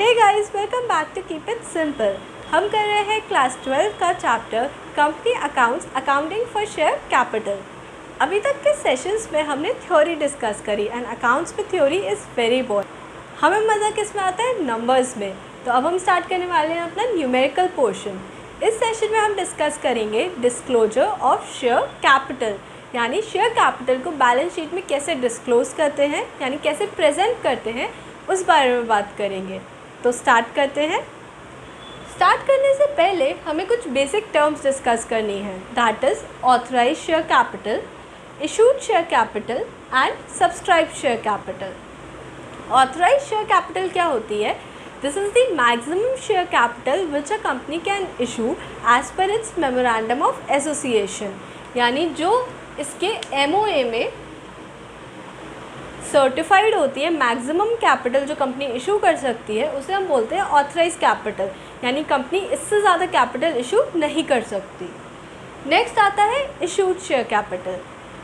Hey guys, welcome back to keep it simple. हम कर रहे हैं क्लास 12 का chapter company accounts, accounting for share capital. अभी तक के सेशंस में हमने थ्योरी डिस्कस करी एंड अकाउंट्स में थ्योरी इज़ वेरी बोरिंग। हमें मज़ा किस में आता है? नंबर्स में। तो अब हम स्टार्ट करने वाले हैं अपना न्यूमेरिकल पोर्शन। इस सेशन में हम डिस्कस करेंगे डिस्क्लोजर ऑफ शेयर कैपिटल, यानी शेयर कैपिटल को बैलेंस शीट में कैसे डिस्क्लोज करते हैं, यानी कैसे प्रेजेंट करते हैं, उस बारे में बात करेंगे। तो स्टार्ट करते हैं। स्टार्ट करने से पहले हमें कुछ बेसिक टर्म्स डिस्कस करनी है, that is authorised share capital, issued share capital and subscribe share capital. Authorised share capital क्या होती है? This is the maximum share capital which a company can issue as per its memorandum of association, यानी जो इसके MOA में certified होती है maximum capital जो कंपनी इशू कर सकती है, उसे हम बोलते हैं ऑथराइज कैपिटल, यानी कंपनी इससे ज़्यादा कैपिटल इशू नहीं कर सकती। नेक्स्ट आता है issued share capital.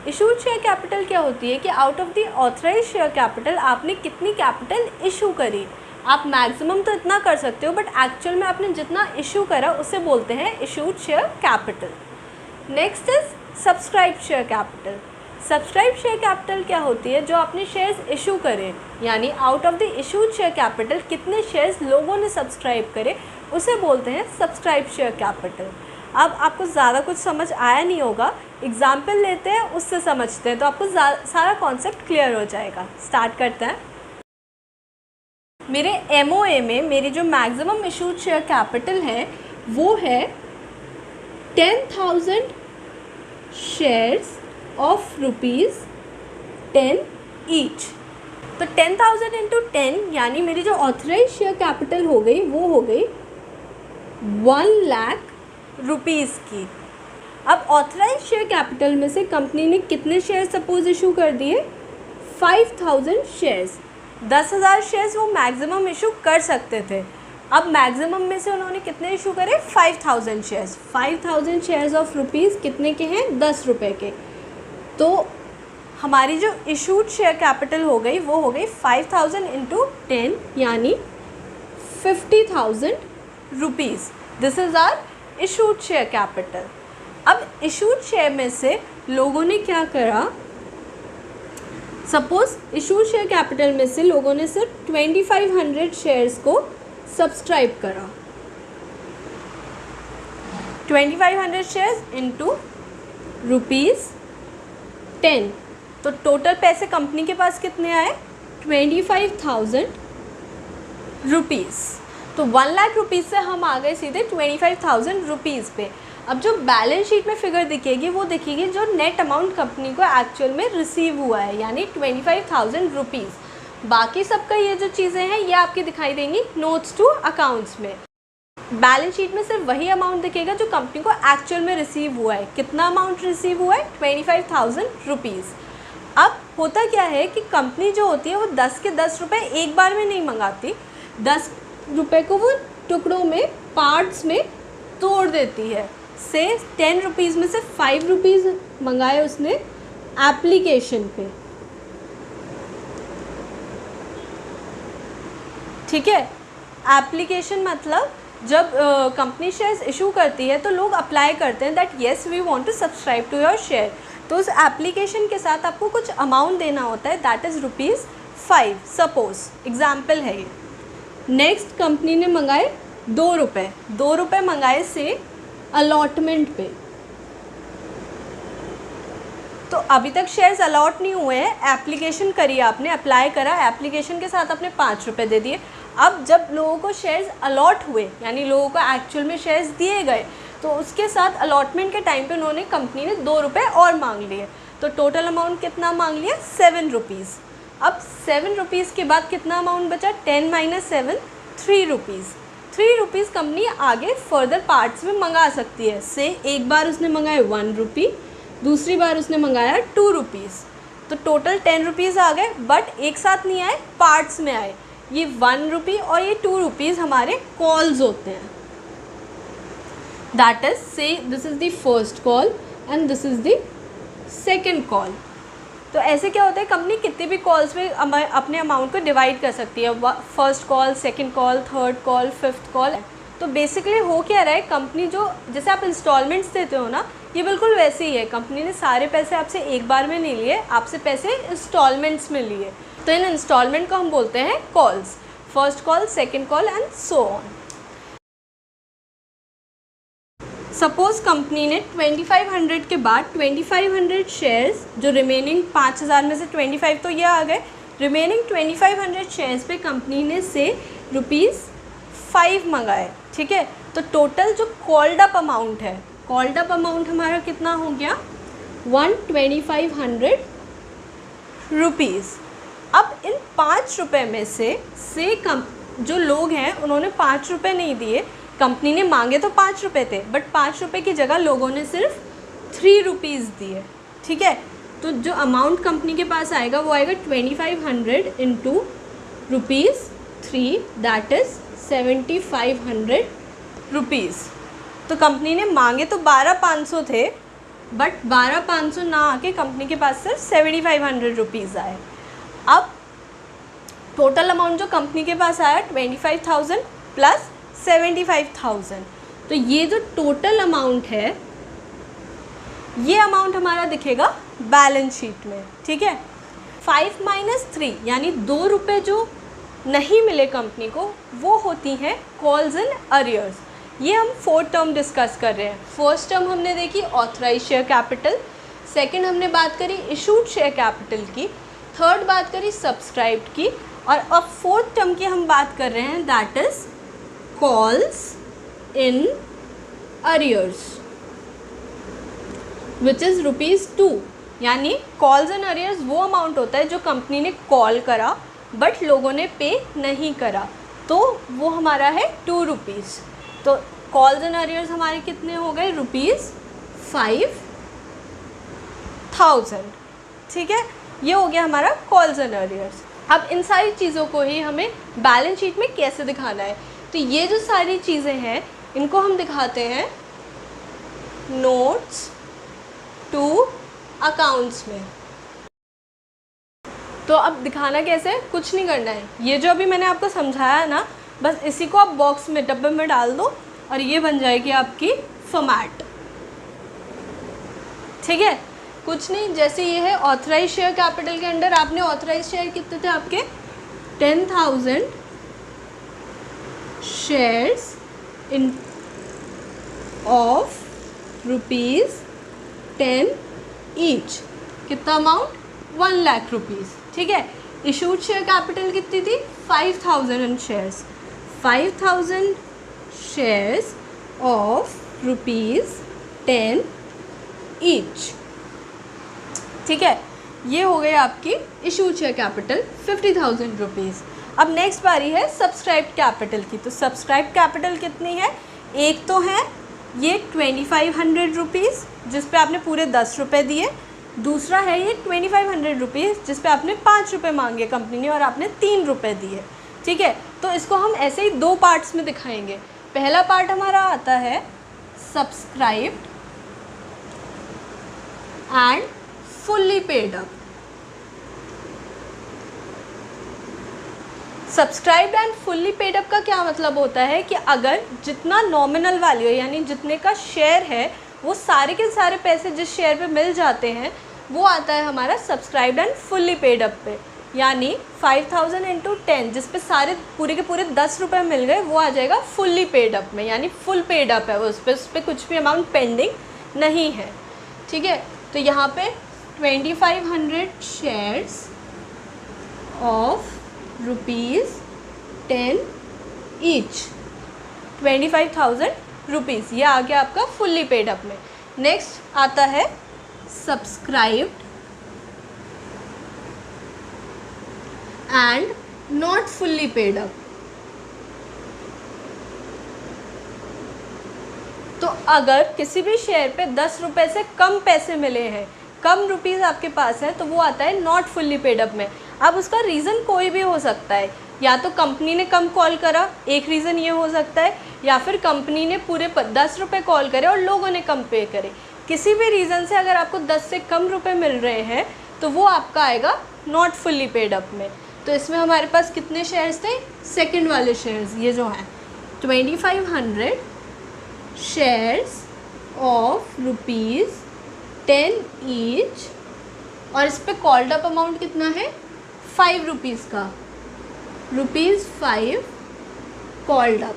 Issued share capital क्या होती है कि out of the authorise share capital आपने कितनी कैपिटल इशू करी। आप मैक्सिमम तो इतना कर सकते हो, बट एक्चुअल में आपने जितना इशू करा उसे बोलते हैं issued share capital. Next is subscribe share capital. Subscribe share capital क्या होती है? जो आपने शेयर्स इशू करे, यानी out of the issued share capital कितने शेयर्स लोगों ने सब्सक्राइब करे, उसे बोलते हैं सब्सक्राइब शेयर कैपिटल। अब आपको ज़्यादा कुछ समझ आया नहीं होगा, एग्जाम्पल लेते हैं, उससे समझते हैं, तो आपको सारा कॉन्सेप्ट क्लियर हो जाएगा। स्टार्ट करते हैं। मेरे MOA में मेरी जो मैक्सिमम इशूड शेयर कैपिटल है वो है 10,000 शेयर्स ऑफ ₹10 ईच। तो 10,000 इंटू 10 यानी मेरी जो ऑथराइज शेयर कैपिटल हो गई वो हो गई 1 लाख रुपीज़ की। अब ऑथराइज शेयर कैपिटल में से कंपनी ने कितने शेयर सपोज इशू कर दिए? 5,000 शेयर्स। 10,000 शेयर्स वो मैक्सिमम इशू कर सकते थे। अब मैक्सिमम में से उन्होंने कितने इशू करे? 5,000 शेयर्स। 5,000 शेयर्स ऑफ रुपीज़ कितने के हैं? 10 रुपये के। तो हमारी जो इशूड शेयर कैपिटल हो गई वो हो गई 5,000 इंटू 10 यानी 50,000 rupees. This is our issued share capital. अब इशूड शेयर में से लोगों ने क्या करा? सपोज इशूड शेयर कैपिटल में से लोगों ने सिर्फ 2,500 शेयर्स को सब्सक्राइब करा। 2,500 शेयर्स इंटू ₹10, तो टोटल पैसे कंपनी के पास कितने आए? 25,000 रुपीज़। तो 1 लाख रुपीज़ से हम आ गए सीधे 25,000 रुपीज़ पे। अब जो बैलेंस शीट में फिगर दिखेगी वो दिखेगी जो नेट अमाउंट कंपनी को एक्चुअल में रिसीव हुआ है, यानी 25,000 रुपीज़। बाकी सबका ये जो चीज़ें हैं ये आपकी दिखाई देंगी नोट्स टू अकाउंट्स में। बैलेंस शीट में सिर्फ वही अमाउंट दिखेगा जो कंपनी को एक्चुअल में रिसीव हुआ है। कितना अमाउंट रिसीव हुआ है? 25,000 रुपीज़। अब होता क्या है कि कंपनी जो होती है वो 10 के 10 रुपये एक बार में नहीं मंगाती। 10 रुपये को वो टुकड़ों में, पार्ट्स में तोड़ देती है। से 10 रुपीज़ में से 5 रुपीज़ मंगाए उसने एप्लीकेशन पे, ठीक है। एप्लीकेशन मतलब जब कंपनी शेयर्स इशू करती है तो लोग अप्लाई करते हैं that yes we want to subscribe to your share. तो उस एप्लीकेशन के साथ आपको कुछ अमाउंट देना होता है, दैट इज़ ₹5 सपोज, एग्जाम्पल है ये। नेक्स्ट कंपनी ने मंगाए 2 रुपये। 2 रुपये मंगाए से अलॉटमेंट पे। तो अभी तक शेयर्स अलॉट नहीं हुए हैं, एप्लीकेशन करी आपने, अप्लाई करा, एप्लीकेशन के साथ आपने 5 रुपये दे दिए। अब जब लोगों को शेयर्स अलॉट हुए, यानी लोगों को एक्चुअल में शेयर्स दिए गए, तो उसके साथ अलॉटमेंट के टाइम पे उन्होंने, कंपनी ने 2 रुपये और मांग लिए। तो टोटल अमाउंट कितना मांग लिया? 7 रुपीज़। अब 7 रुपीज़ के बाद कितना अमाउंट बचा? 10 - 7 3 रुपीज़। 3 रुपीज़ कंपनी आगे फर्दर पार्ट्स में मंगा सकती है। से एक बार उसने मंगाए 1 रुपी, दूसरी बार उसने मंगाया 2 रुपीज़, तो टोटल 10 रुपीज़ आ गए, बट एक साथ नहीं आए, पार्ट्स में आए। ये 1 रुपी और ये 2 रुपीज़ हमारे कॉल्स होते हैं। दैट इज, से this is the first call and this is the second call. तो ऐसे क्या होता है, कंपनी कितनी भी कॉल्स में अपने अमाउंट को डिवाइड कर सकती है, first call, second call, third call, fifth call. तो बेसिकली हो क्या रहा है, कंपनी जो जैसे आप इंस्टॉलमेंट्स देते हो ना, ये बिल्कुल वैसे ही है। कंपनी ने सारे पैसे आपसे एक बार में नहीं लिए, आपसे पैसे इंस्टॉलमेंट्स में लिए। तो इन इंस्टॉलमेंट को हम बोलते हैं calls, first call, second call and so on. Suppose company ने 2500 के बाद 2500 शेयर्स, जो रिमेनिंग 5000 में से 25 तो ये आ गए, रिमेनिंग 2500 शेयर्स पे कंपनी ने से ₹5 मंगाए, ठीक है। तो टोटल जो कॉल्ड अप अमाउंट है, कॉल्ड अप अमाउंट हमारा कितना हो गया, 12500 रुपीज़। अब इन ₹5 में से जो लोग हैं उन्होंने ₹5 नहीं दिए, कंपनी ने मांगे तो ₹5 थे, बट ₹5 की जगह लोगों ने सिर्फ ₹3 दिए, ठीक है। तो जो अमाउंट कंपनी के पास आएगा वो आएगा 2500 इंटू ₹3, दैट इज़ 7500 रुपीज़। तो कंपनी ने मांगे तो 12500 थे, बट 12500 ना आके कंपनी के पास सिर्फ 7500 रुपीज़ आए। अब टोटल अमाउंट जो कंपनी के पास आया 25,000 प्लस 75,000। तो ये जो टोटल अमाउंट है, ये अमाउंट हमारा दिखेगा बैलेंस शीट में, ठीक है। 5 माइनस 3 यानी ₹2 जो नहीं मिले कंपनी को, वो होती हैं कॉल्स इन अरियर्स। ये हम 4 टर्म डिस्कस कर रहे हैं। फर्स्ट टर्म हमने देखी ऑथराइज शेयर कैपिटल, सेकंड हमने बात करी इशूड शेयर कैपिटल की, थर्ड बात करी सब्सक्राइब्ड की, और अब फोर्थ टर्म की हम बात कर रहे हैं, that is calls in arrears which is ₹2। यानी कॉल्स इन अरियर्स वो अमाउंट होता है जो कंपनी ने कॉल करा बट लोगों ने पे नहीं करा, तो वो हमारा है ₹2। तो कॉल्स इन अरियर्स हमारे कितने हो गए, ₹5,000, ठीक है। ये हो गया हमारा कॉल्स इन अरियर्स। अब इन सारी चीज़ों को ही हमें बैलेंस शीट में कैसे दिखाना है, तो ये जो सारी चीज़ें हैं इनको हम दिखाते हैं नोट्स टू अकाउंट्स में। तो अब दिखाना कैसे है, कुछ नहीं करना है, ये जो अभी मैंने आपको समझाया ना, बस इसी को आप बॉक्स में, डब्बे में डाल दो और ये बन जाएगी आपकी फॉर्मेट, ठीक है। कुछ नहीं, जैसे ये है ऑथराइज शेयर कैपिटल के अंडर आपने ऑथराइज शेयर कितने थे आपके, 10,000 शेयर्स इन ऑफ ₹10 ईच, कितना अमाउंट, 1 लाख रुपीज़, ठीक है। इशूड शेयर कैपिटल कितनी थी, 5,000 इन शेयर्स, 5,000 शेयर्स ऑफ ₹10 ईच, ठीक है। ये हो गई आपकी इशूड शेयर कैपिटल 50,000 रुपीज़। अब नेक्स्ट बारी है सब्सक्राइब्ड कैपिटल की। तो सब्सक्राइब्ड कैपिटल कितनी है, एक तो है ये 2500 रुपीज़ जिस पे आपने पूरे ₹10 दिए, दूसरा है ये 2500 रुपीज़ जिस पे आपने ₹5 मांगे कंपनी ने और आपने ₹3 दिए, ठीक है। तो इसको हम ऐसे ही 2 पार्ट्स में दिखाएंगे। पहला पार्ट हमारा आता है subscribed and fully paid up. Subscribed and fully paid up का क्या मतलब होता है कि अगर जितना नॉमिनल वैल्यू है यानी जितने का शेयर है वो सारे के सारे पैसे जिस शेयर पे मिल जाते हैं वो आता है हमारा subscribed and fully paid up पे। यानी 5,000 इंटू 10 जिस पे सारे पूरे के पूरे ₹10 मिल गए वो आ जाएगा फुल्ली पेड अप में, यानी फुल पेड अप है वो, उस पर कुछ भी अमाउंट पेंडिंग नहीं है, ठीक है। तो यहाँ पे 2500 शेयर्स ऑफ ₹10 ईच, 25,000 रुपीज़, ये आ गया आपका फुल्ली पेड अप में। नेक्स्ट आता है subscribed and not fully paid up. तो अगर किसी भी शेयर पे ₹10 से कम पैसे मिले हैं, कम रुपीज़ आपके पास है, तो वो आता है नॉट फुल्ली पेड अप में। अब उसका रीज़न कोई भी हो सकता है, या तो कंपनी ने कम कॉल करा, एक रीज़न ये हो सकता है, या फिर कंपनी ने पूरे ₹10 कॉल करे और लोगों ने कम पे करे। किसी भी रीज़न से अगर आपको 10 से कम रुपए मिल रहे हैं तो वो आपका आएगा नॉट फुल्ली पेड अप में। तो इसमें हमारे पास कितने शेयर्स थे, सेकंड वाले शेयर्स ये जो हैं 2500 शेयर्स ऑफ ₹10 ईच, और इस पर कॉल्ड अप अमाउंट कितना है 5 रुपीज़ का, ₹5 कॉल्ड अप।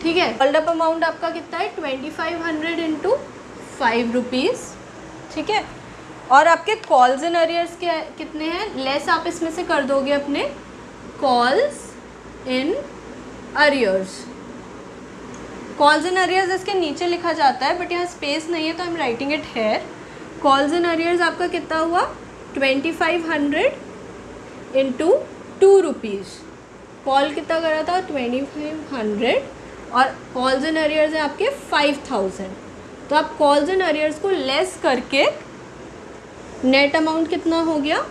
ठीक है, कॉल्ड अप अमाउंट आपका कितना है 2500 इंटू 5 रुपीज़। ठीक है, और आपके कॉल्स इन अरियर्स के कितने हैं, लेस आप इसमें से कर दोगे अपने calls in arrears. Calls in arrears इसके नीचे लिखा जाता है, बट यहाँ स्पेस नहीं है तो I am writing it here. Calls in arrears आपका कितना हुआ 2500 इंटू 2 रुपीज़। कॉल कितना करा था 2500, और कॉल्स इन अरियर्स है आपके 5000। तो आप कॉल्स इन अरियर्स को लेस करके नेट अमाउंट कितना हो गया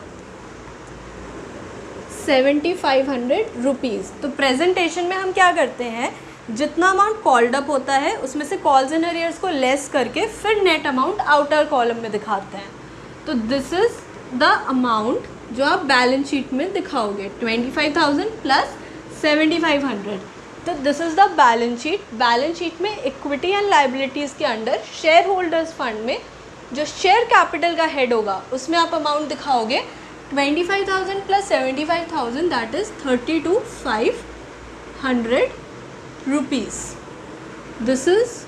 7500 रुपीज़। तो प्रेजेंटेशन में हम क्या करते हैं, जितना अमाउंट कॉल्ड अप होता है उसमें से कॉल्स इन अरियर्स को लेस करके फिर नेट अमाउंट आउटर कॉलम में दिखाते हैं। तो दिस इज़ द अमाउंट जो आप बैलेंस शीट में दिखाओगे 25,000 प्लस 7500। तो this is the balance sheet. Balance sheet में इक्विटी एंड लाइबिलिटीज़ के अंडर शेयर होल्डर्स फंड में जो शेयर कैपिटल का हेड होगा उसमें आप अमाउंट दिखाओगे 25,000 plus 75,000, that is 32,500 rupees. This is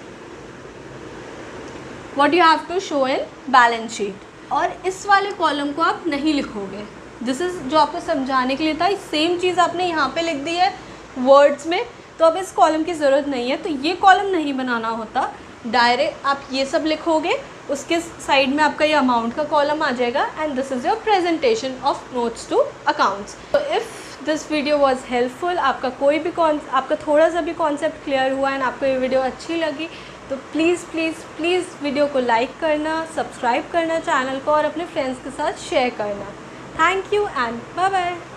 what you have to show in balance sheet. और इस वाले कॉलम को आप नहीं लिखोगे, दिस इज़ जो आपको समझाने के लिए था, सेम चीज़ आपने यहाँ पे लिख दी है वर्ड्स में, तो अब इस कॉलम की ज़रूरत नहीं है। तो ये कॉलम नहीं बनाना होता, डायरेक्ट आप ये सब लिखोगे, उसके साइड में आपका ये अमाउंट का कॉलम आ जाएगा, and this is your presentation of notes to accounts. तो if this video was helpful, आपका कोई भी आपका थोड़ा सा भी कॉन्सेप्ट क्लियर हुआ एंड आपको ये वीडियो अच्छी लगी, तो प्लीज़ प्लीज़ प्लीज़ वीडियो को लाइक करना, सब्सक्राइब करना चैनल को, और अपने फ्रेंड्स के साथ शेयर करना। Thank you and bye bye.